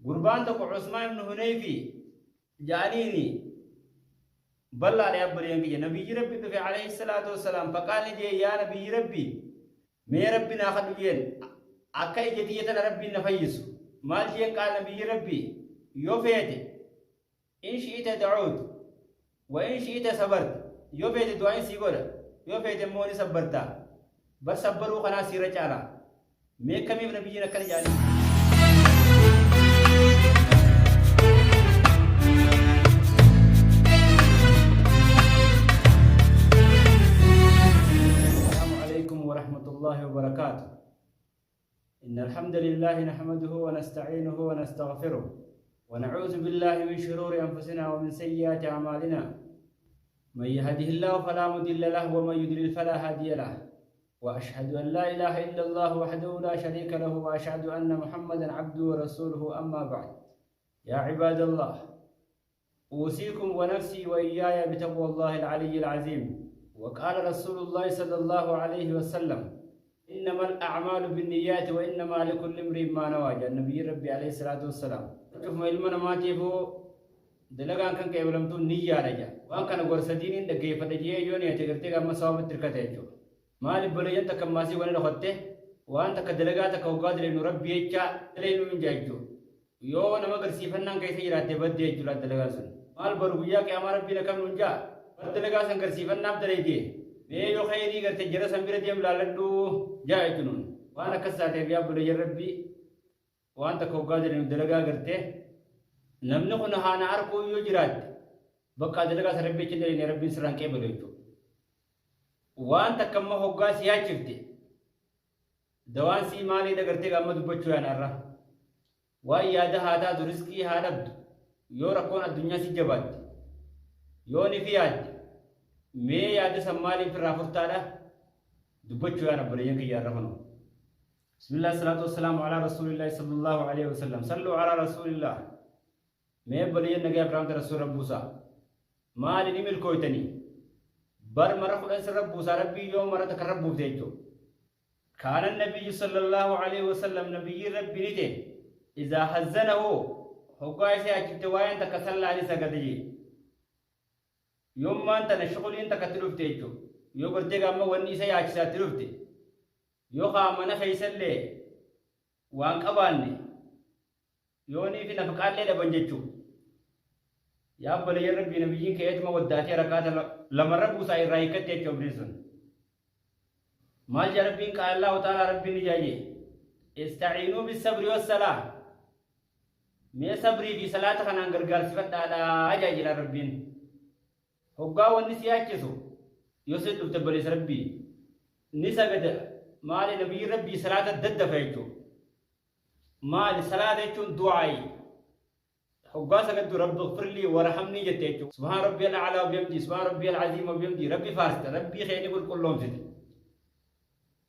قربان تقو عثمان بن هنيفي جانيني بل على أبريان نبي ربي في عليه الصلاة والسلام فقال لي يا نبي ربي مي ربي ناخذ جين أكاي جدية ربي نفيس مال جين قال نبي ربي يوفيت إن شئت تعود وإن شئت صبرت يوفيت دعين سيقول يوفيت موني صبرتا بس صبروا خنا سيرة على مي كمي نبي نكر جاني ورحمة الله وبركاته. إن الحمد لله نحمده ونستعينه ونستغفره ونعوذ بالله من شرور أنفسنا ومن سيئات أعمالنا من يهده الله فلا مضل له ومن يضلل فلا هادي له وأشهد أن لا إله إلا الله وحده لا شريك له وأشهد أن محمدا عبده ورسوله أما بعد يا عباد الله أوصيكم ونفسي وإياي بتقوى الله العلي العظيم وقال رسول الله صلى الله عليه وسلم إنما الأعمال بالنيات وإنما لكل امرئ ما نوى النبي ربي عليه الصلاة والسلام شوف ما علمنا ما تيفو دلقان كان كيولمتو نية رجع وان كان غرسدين دقي فتجيه يوني تغرتي كما صواب تركته جو ما لبلين تكماسي وانا لخته وان تكدلقاتك وقادر انه ربي يجا لينو من جايجو يو نما غرسي فنان كيسي جراته بدي جلا دلقاسن مال بربيا كي امر ربي لكم نجا بدلقا سنغرسيفن ناب دليدي بيو خيري غرت جرا سمبر ديم لالدو جاي جنون وانا كساته بيا بلي ربي وانت كو قادر دلقا غرته نمنه نهانا اركو يجرات بقى دلقا سربي چندري ربي سران كي بليتو وانت كم هوغا سيا چفتي دوان سي مالي دغرتي غمد بچو يا نرا واي ياده هذا رزقي هادب يو ركون الدنيا سي جبات يوني فياد مي ياد سمالي في رافرتادا دبچو يا رب لين يا رحمن بسم الله الصلاه والسلام على رسول الله صلى الله عليه وسلم صلوا على رسول الله مي بلين نغي فرانت رسول ربوسا مال نيمل كويتني بر مره خدس ربوسا ربي يوم مره تقرب بيجو كان النبي صلى الله عليه وسلم نبي ربي نيته اذا حزنه هو قايس يا كتواين تكسل علي سغدي يوم ما أنت نشغل أنت كتلوفت يجو يو قرتي قام وني سياج ساتلوفت يو خامنا خيسلة وانك أباني يوني في نفقات لي لبنجتشو يا بلي ربي نبيين كيت ما وداتي ركعت لما ربو ساير رايكت يجو بريسون مال جربين قال الله تعالى ربي نجاي استعينوا بالصبر والصلاة مي صبري في صلاة خنا غرغر صفات على اجاي ربين هوغا ونسي ياكسو يوسف تبريس ربي نسجد مال نبي ربي صلاة الدد فيجو مال صلاة يجون دعائي هوغا سجد رب اغفر لي وارحمني جتيجو سبحان ربي الاعلى وبيمدي سبحان ربي العظيم وبيمدي ربي فارست ربي خيني بول كلهم سيدي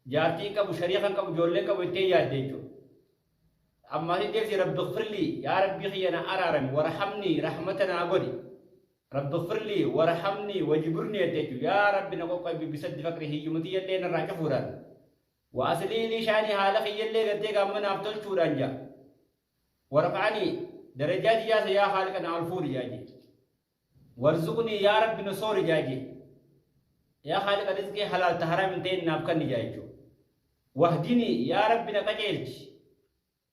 جاتي كبو شريخا كبو جولين كبو تيجا ديجو اما دي رب اغفر لي يا ربي خينا ارارم وارحمني رحمتنا اغدي رب اغفر لي وارحمني وجبرني يديتو يا رب نقوق بسد فكره يمتي يلين الراجع فوران واصلي لي شاني حالك يلي غديك امن افضل شورانجا ورفعني درجات يا خالق انا الفور ياجي وارزقني يا رب نصور ياجي يا خالق رزقي حلال تحرام انتين نابكن ياجو واهدني يا رب نقجلج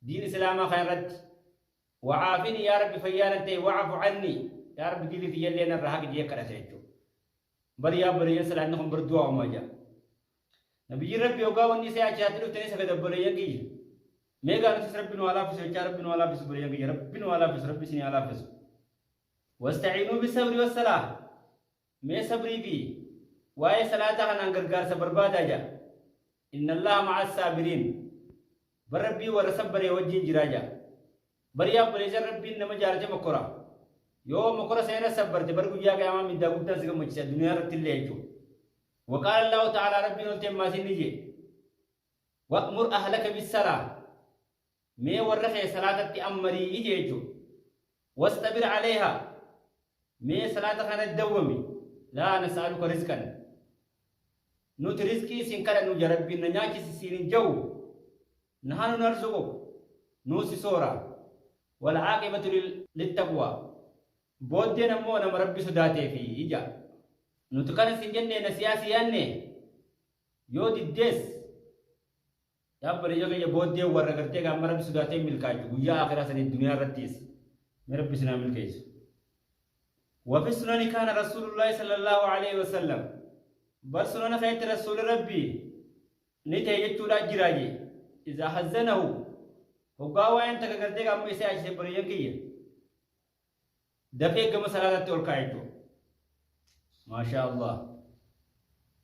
دين اسلام خيرت وعافني يا رب فيانتي واعف عني يا رب دي في يلينا الرهاق دي كراسيجو بريا بريا سلانهم بردوا وما جاء نبي ربي يوغا وني سي اچاتلو تني سكد بريا گي ميغا نس ربنا ولا في سچار ربنا ولا في بريا گي ربنا ولا في ربي سني ولا في واستعينوا بالصبر والصلاه مي صبري بي واي صلاه انا غرغار سبرباد اجا ان الله مع الصابرين بربي ورصبر يوجين جراجا بريا بريا ربي نما جارجه مكورا يوم مكرة سينا سبرت برجو جا كيا ما من داود تنسك مجلس الدنيا رتلي يجو وقال الله تعالى ربي نلتم ما سنيجي وأمر أهلك بالصلاة مي ورخي صلاة تأمري يجو واستبر عليها مي صلاة خنا الدومي لا نسألك رزقا نوت رزقي سنكر نجرب بنياكي سين جو نحن نرزقه نوسي سورا والعاقبة للتقوى بودنا مو أنا مربي سداتي في إجا نتكلم سنجنة نسياسي يعني يود الدس يا بري جا بودي ورقتي كم مربي سداتي ملكاج ويا آخر سنة الدنيا رتيس مربي سنا ملكاج وفي السنن كان رسول الله صلى الله عليه وسلم بس سنن خير رسول ربي نتيجة تولا جراجي إذا حزنه وقاوة أنت كقدر كم يساعد سبريان كيه دفع كم سلالة تولكايتو ما شاء الله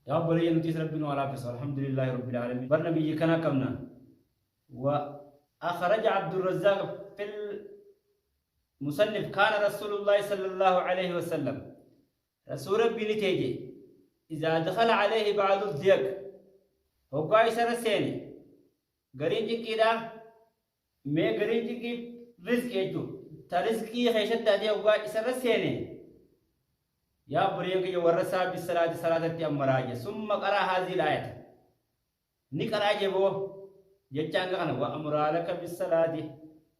يا بريان نتيس ربنا ولا فيس الحمد لله رب العالمين برنبي كنا كمنا وأخرج عبد الرزاق في المصنف كان رسول الله صلى الله عليه وسلم رسول ربي نتيجة إذا دخل عليه بعض الضيق وقاي سر السيني غرينجي كده ما غرينجي كي رزق يجو ترزقي خيشت تادي وقاي سر السيني يا بريك يورثا بالصلاة صلاة أمراجة ثم قرأ هذه الآية نقرأ جبو يجعل أنا وأمر لك بالصلاة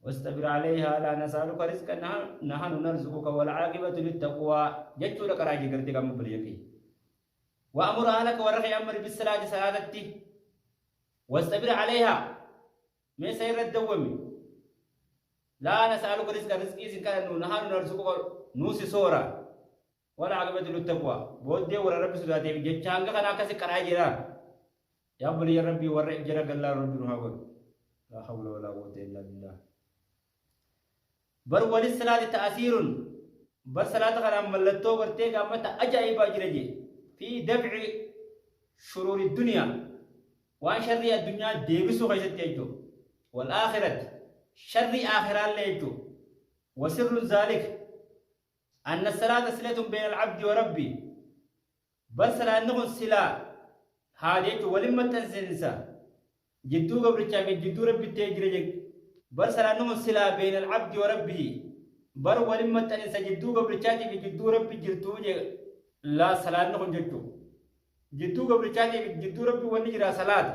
واستبر عليها لا نسألك رزقا نحن نرزقك والعاقبة للتقوى يجعل لك راجي قرتك أم بريكي وأمر أهلك ورخي أمر بالصلاة صلاة واستبر عليها ما سير الدوامي لا نسألك رزقي إذن كان نحن نرزقك نوسي سورة ولا عقبة للتقوى بودي ورا ربي سداتي جيتشانغ كنا كسي كراجيرا يا بني يا ربي ورا اجرا الله ربي نهاول لا حول ولا قوة إلا بالله بر وللصلاة تأثير بر صلاة كنا ملتو ورتي قامت أجايب أجرجي في دفع شرور الدنيا وان شر الدنيا ديبسو غيشت يجو والآخرة شر آخرة ليجو وسر ذلك أن الصلاة صلة بين العبد وربي بس لا نغن صلة هذه ولما تنسى جدو قبل الشامي جدو ربي تجري بس لا نغن صلة بين العبد وربه بر ولما تنسى جدو قبل الشامي جدو ربي جرتو لا صلاة نغن جدو قبل الشامي جدو ربي ونجرى صلاة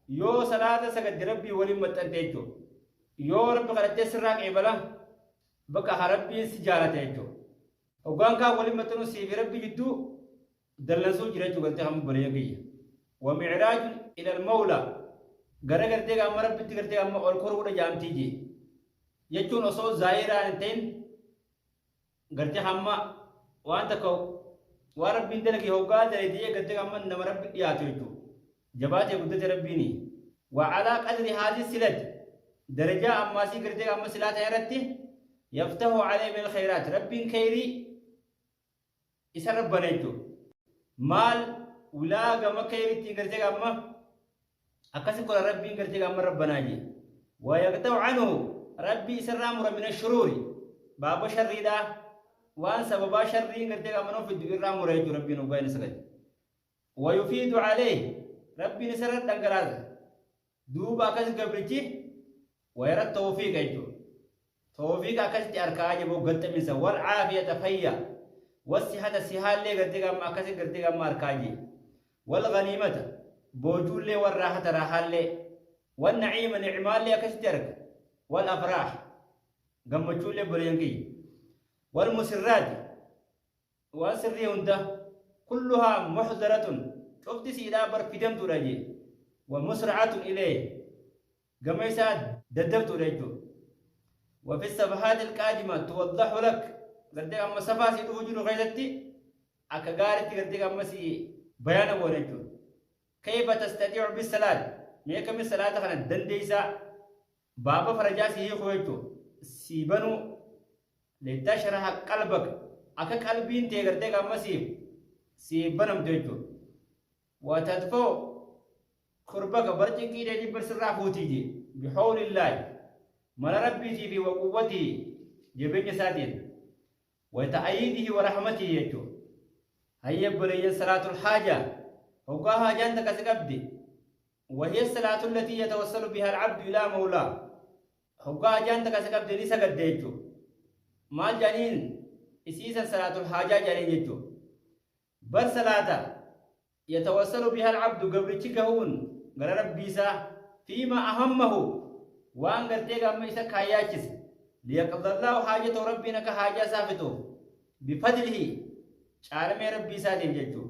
يو صلاة سجد ربي ولما تنتهجو يو ربي قد تسرق إبلا بقى ربي سجارة تهجو وقال كا ولما تنسي في ربي جدو دلنسو جريتو قلت هم بريقية ومعراج إلى المولى غرغر تيغا أما ربي تيغر تيغا أما أولكورو دا جام تيجي يجون أصول زائرة أنتين غرتي هما وانتكو وربي دلك يوغا دليدية قلت أما نما ربي ياتيجو جباتي قدت ربيني وعلى قدر هذه السلة درجة أما سي قلت أما سلات يرتي يفتح عليه من الخيرات ربي خيري إسر ربنا يجو مال ولا جم خيري تيجرتك أما أكاسي كل ربي يجرتك أما ربنا يجي ويقطع عنه ربي إسر رامر من الشرور باب شر دا وان سبب شر يجرتك أما نو في الدنيا رامر يجو ربي نوبين سكت ويفيد عليه ربي نسر دعراز دوب أكاسي قبرتي ويرى التوفيق يجو توفيق أكاسي أركاج بو قلت مسا والعافية فيا والصحة سهال لي قلت أما أكاسي قلت أما أركاجي والغنيمة بوجول لي والراحة راحال لي والنعيم نعمال لي أكاسي ترك والأفراح قمتشول لي برينكي والمسرات والسرية هنده كلها محضرة شفت سيدا برفدم تراجي ومسرعة إليه قميسا ددبت رجو وفي الصفحات القادمة توضح لك قلت أما صفاسي توجد غيرتي أكغارتي قلت أما سي بيانا ورجو كيف تستطيع بالصلاة ميكم الصلاة خنا دنديسا بابا فرجاسي يخويتو سيبنو لتشرح قلبك أكا قلبين تي قلت أما سيبنم تيجو وتدفو قربك برجكي دي برسرع فوتيجي بحول الله من ربي في وقوته جبين سادين وتأييده ورحمته يجو هيا بري صلاة الحاجة وقاها جانتك سكبدي وهي الصلاة التي يتوصل بها العبد إلى مولاه وقاها جانتك سكبدي لسكد يجو ما الجنين إسيسا صلاة الحاجة جنين يجو بر صلاة يتوصل بها العبد قبل تكهون قال ربي سا فيما أهمه وان قرتيك أما إسا كاياكس ليقضى الله حاجة ربنا كحاجة سافته بفضله عالم ربي سادين جدو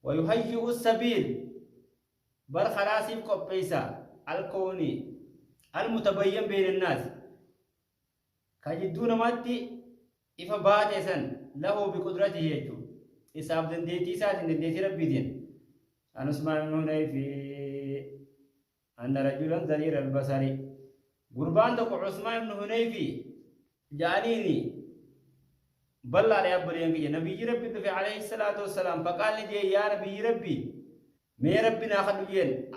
ويهيئ السبيل بل خلاص قبيسا الكوني المتبين بين الناس كجدون ماتي إفبات إسان له بقدرته يجو إساب دنديتي سادين دنديتي ربي دين أنا اسمع من في أن رجلا ذرير البصري قربان دكو عثمان بن هنيفي جانيني بل على أبريان نبي ربي في عليه الصلاة والسلام فقال لي يا نبي ربي مي ربي ناخذ جين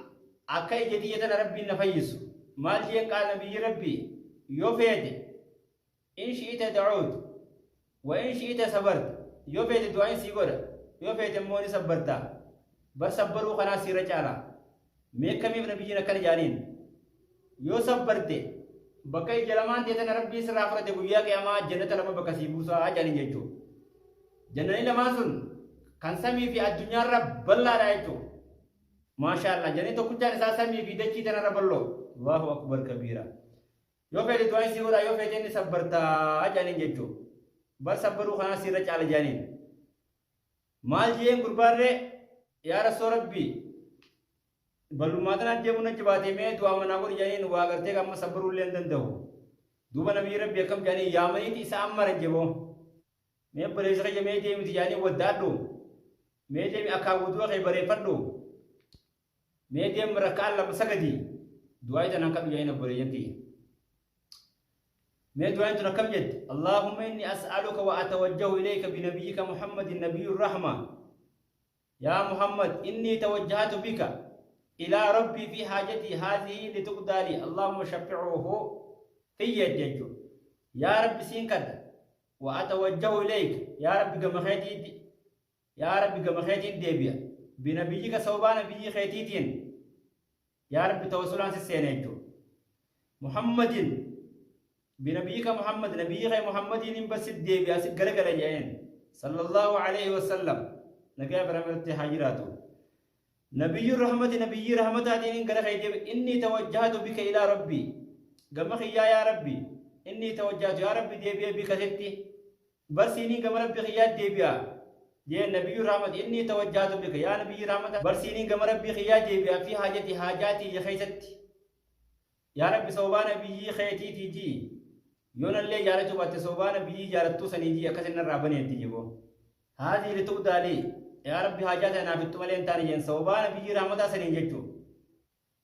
أكاي جدية ربي نفيس مال جين قال نبي ربي يوفيد إن شئت دعوت وإن شئت صبرت يوفيد دعين سيقول يوفيد موني صبرتا بس صبروا خنا سيرة جالا مي كمي نبي نكر جانين يو صبرت بكاي جلمان تيتنا ربي سرافرة بويا كيما جنة لما بكسي بوسا جانين جيتو جنة لما سن كان سمي في الدنيا رب بلا رايتو ما شاء الله جنة تو كجان سامي في دكتي تنا رب الله الله أكبر كبيرا يو في دعاء سيورا يو في جنة صبرتا جانين جيتو بس صبروا خنا سيرة على جانين مال جين قربان يا رسول ربي بلوماتنا جمونا جباتي में दुआ मनावर जानी नुआ करते का हम सब्र उल्लेन दंदो दुबा नबी रब यकम जानी यामनी ती सामर जबो मैं परेश के जमे जे मिति जानी वदादो मैं जे अका वदु के बरे फडो मैं जे मरकाल लब सकदी दुआ जना कब जानी बरे यंती मैं दुआ जना कब जद اللهم اني اسالك واتوجه اليك بنبيك محمد النبي الرحمه يا محمد اني توجهت بك إلى ربي في حاجتي هذه لتقضى لي اللهم شفعه في يجو يا رب سينكد وأتوجه إليك يا رب كما خيتين ديبيا بنبيك سوبا نبي خيتين يا رب توصل عن السينيجو محمد بنبيك محمد نبي خي محمد بس ديبيا سجلجل جاين صلى الله عليه وسلم نجاب رمت حاجراته نبي الرحمة نبي رحمة هذين قال خير إني توجهت بك إلى ربي قام يا ربي إني توجهت يا ربي ديبيا بك ستي برسيني قام ربي خيات ديبيا يا نبي الرحمة إني توجهت بك يا نبي الرحمة برسيني قام ربي خيات ديبيا في حاجاتي يا خيستي يا ربي صوبان بي خيتي تيجي يون اللي جارتو بات صوبان بي جارتو سنيجي أكثر رابني تيجيبو هذه لتقضى لي يا ربي حاجاتنا في التمالين تانيين صوبان بيجي رحمة سنين جتو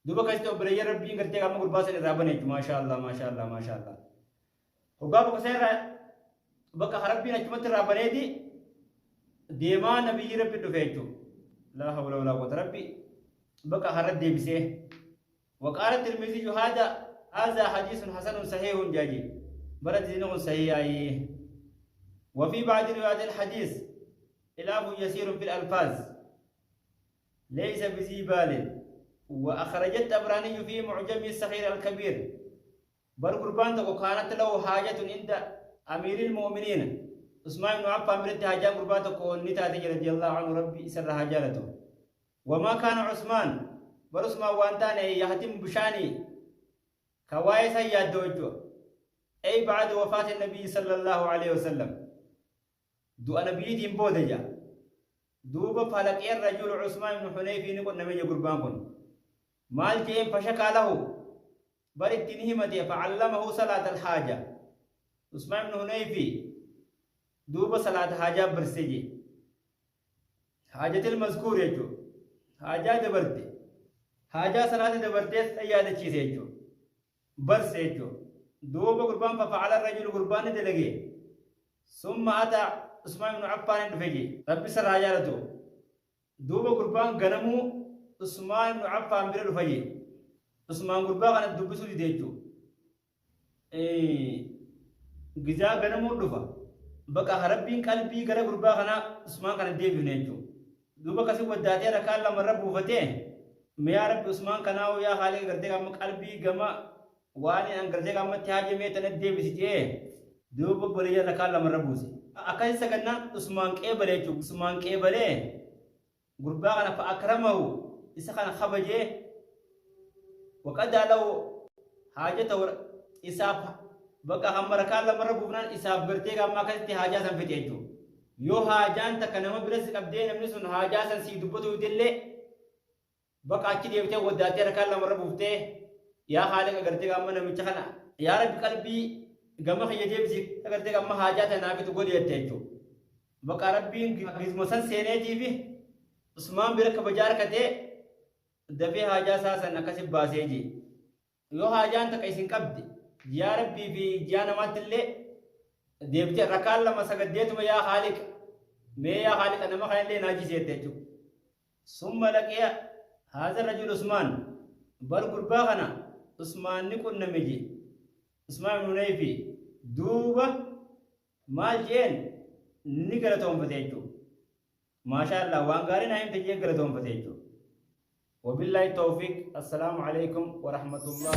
دوبا كاستو بريا ربي करते काम गुरबा से राबने माशाअल्लाह माशाअल्लाह माशाअल्लाह होगा बकसेर बका हरबी नचमत राबने दी देमा नबी रबी दुफेचो لا حول ولا قوة ربي بقى هرد بسه وقال الترمذي هذا حديث حسن صحيح جاجي برد زينه صحيح أي وفي بعض روايات الحديث خلاف يسير في الألفاظ ليس بذي بال وأخرجت الطبراني في معجم الصغير الكبير بل قربان وكانت له حاجة عند أمير المؤمنين عثمان بن عفان مرت حاجة قربان تكون نتاتي رضي الله عنه ربي سر حاجته وما كان عثمان بل عثمان وانتان يهتم بشاني كوايس يادوجو أي بعد وفاة النبي صلى الله عليه وسلم دو نبي دين بودجا دوب فلك الرجل عثمان بن حنيف نكون نبي قربان كن مال كيم فشكى له بل التنهمة فعلمه صلاة الحاجة عثمان بن حنيف دوب صلاة حاجة برسجي حاجة المذكور يجو حاجة دبرتي حاجة صلاة دبرتي سيادة چيز يجو برس يجو دوب قربان ففعل الرجل قربان دلقي ثم أتى عثمان بن عفان دفجي ربي سر راجالته دوبا قربان غنمو عثمان بن عفان بير دفجي عثمان قربان كان دبسو دي ديجو غزا غنمو دفا بقى ربين قلبي غره قربان كان عثمان كان ديبي نيجو دوبا كسي وداتي ركال لما رب وفته ميا رب عثمان كانوا يا خالق غرتي كم قلبي غما واني ان غرتي كم تاجي مي تن ديبي سي دوبا بوليا ركال لما رب وسي أكاي سكننا عثمان كيبله جو عثمان كيبله غربانا فأكرمه إسخان خبجه وقد له حاجته إساف بقى هم ركال لما ربنا إسحاق برتيك أما كذا حاجة سنفتيجو يو حاجان تكنما برس كبدين من سن حاجة سن سيدبتو يدلة بقى أكيد يبتة وداتي ركال لما ربوته يا خالق أقرتك أما نمشخنا يا رب قلبي جمع خيجيب زيك أقرتك أما حاجة تنابي تقول يتيجو بقى ربي مثلا سيناتي به عثمان برك بجار كده دفي حاجة ساسا نكسب باسيجي يو حاجان تكيسين كبدي يا ربي في جانا ما تلي ديبتي ركال لما سجدت يا خالق ما يا خالق أنا ما خلي ناجي سيتجو ثم لك يا هذا الرجل عثمان بل قربانا عثمان نكون نمجي عثمان بن نيفي دوبا مال جين نقرتهم فتيجو ما شاء الله وانغاري نايم تجي قرتهم فتيجو وبالله التوفيق السلام عليكم ورحمة الله